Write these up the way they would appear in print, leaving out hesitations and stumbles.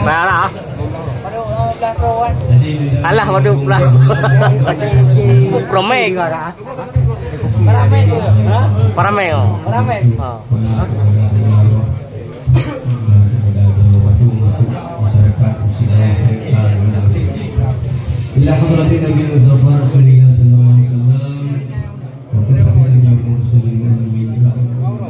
Mana? Alah madu pula. Promek. Parame. Bila hadratin Nabi Mustafa Rasulullah sallallahu alaihi wasallam wa kafatina muslimin minna wa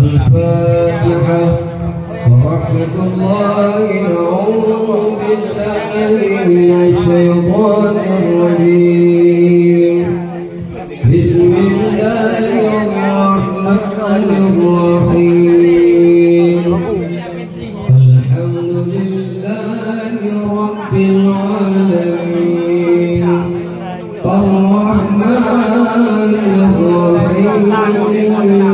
الفاتحة ورحمة الله أعوذ بالله من الشيطان الرجيم بسم الله الرحمن الرحيم الحمد لله رب العالمين الرحمن الرحيم